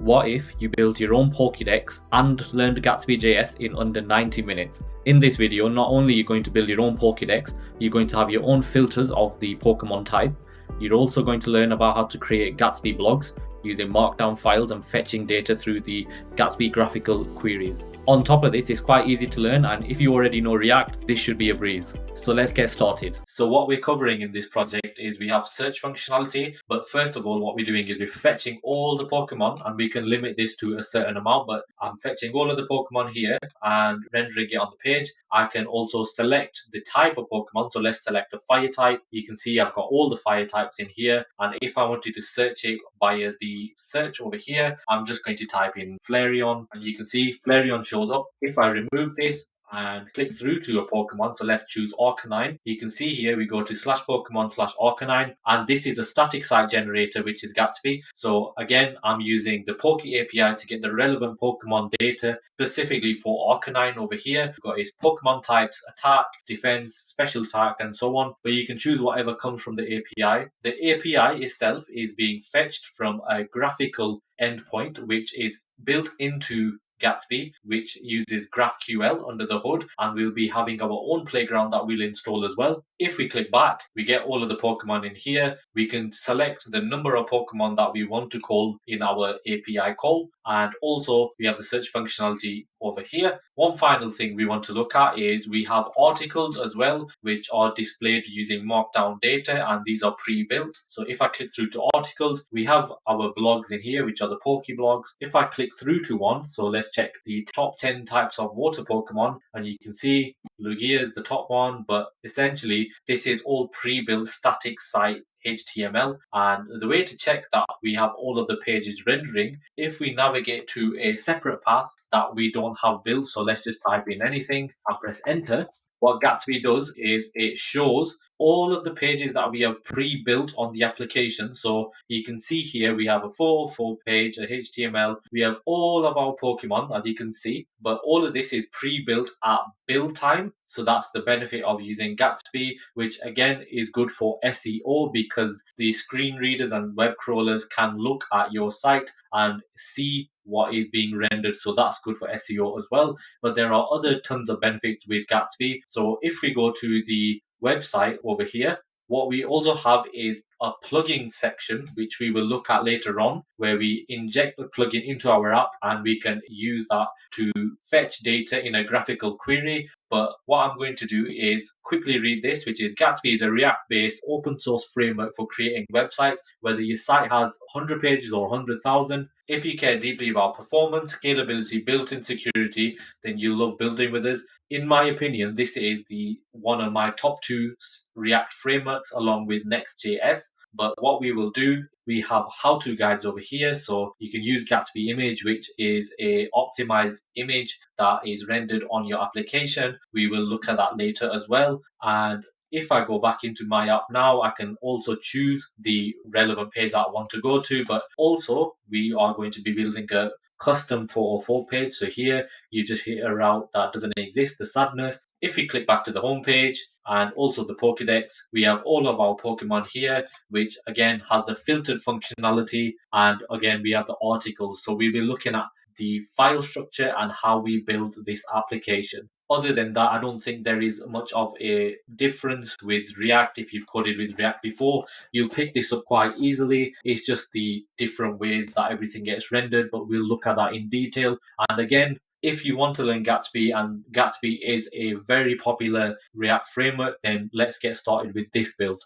What if you built your own Pokedex and learned Gatsby JS in under 90 minutes? In this video, not only are you going to build your own Pokedex, you're going to have your own filters of the Pokemon type. You're also going to learn about how to create Gatsby blogs using markdown files and fetching data through the Gatsby graphical queries. On top of this, it's quite easy to learn, and if you already know React, this should be a breeze. So let's get started. So what we're covering in this project is we have search functionality, but first of all, what we're doing is we're fetching all the Pokemon, and we can limit this to a certain amount, but I'm fetching all of the Pokemon here and rendering it on the page. I can also select the type of Pokemon, so let's select a fire type. You can see I've got all the fire types in here, and if I wanted to search it via the search over here, I'm just going to type in Flareon, and you can see Flareon shows up. If I remove this and click through to a Pokemon, so let's choose Arcanine. You can see here we go to /Pokemon/Arcanine, and this is a static site generator, which is Gatsby. So again, I'm using the Poke API to get the relevant Pokemon data specifically for Arcanine over here. We've got his Pokemon types, attack, defense, special attack, and so on, but you can choose whatever comes from the API. The API itself is being fetched from a graphical endpoint, which is built into Gatsby, which uses GraphQL under the hood, and we'll be having our own playground that we'll install as well. If we click back, we get all of the Pokemon in here. We can select the number of Pokemon that we want to call in our API call, and also we have the search functionality over here. One final thing we want to look at is we have articles as well, which are displayed using markdown data, and these are pre-built. So if I click through to articles, we have our blogs in here, which are the Poke blogs. If I click through to one, so let's check the top 10 types of water Pokemon, and you can see Lugia is the top one, but essentially this is all pre-built static site HTML. And the way to check that we have all of the pages rendering, if we navigate to a separate path that we don't have built, so let's just type in anything and press enter. What Gatsby does is it shows all of the pages that we have pre-built on the application. So you can see here we have a full page, a HTML. We have all of our Pokemon, as you can see, but all of this is pre-built at build time. So that's the benefit of using Gatsby, which again is good for SEO because the screen readers and web crawlers can look at your site and see what is being rendered. So that's good for SEO as well. But there are other tons of benefits with Gatsby. So if we go to the website over here, what we also have is a plugin section, which we will look at later on, where we inject the plugin into our app and we can use that to fetch data in a graphical query. But what I'm going to do is quickly read this, which is Gatsby is a React-based open source framework for creating websites, whether your site has 100 pages or 100,000. If you care deeply about performance, scalability, built-in security, then you'll love building with us. In my opinion, this is one of my top 2 React frameworks along with Next.js. But what we will do, we have how-to guides over here. So you can use Gatsby image, which is a optimized image that is rendered on your application. We will look at that later as well. And if I go back into my app now, I can also choose the relevant page that I want to go to. But also, we are going to be building a custom 404 page. So here, you just hit a route that doesn't exist, the sadness. If we click back to the home page and also the Pokedex, we have all of our Pokemon here, which again has the filtered functionality. And again, we have the articles. So we'll be looking at the file structure and how we build this application. Other than that, I don't think there is much of a difference with React. If you've coded with React before, you'll pick this up quite easily. It's just the different ways that everything gets rendered, but we'll look at that in detail. And again, if you want to learn Gatsby, and Gatsby is a very popular React framework, then let's get started with this build.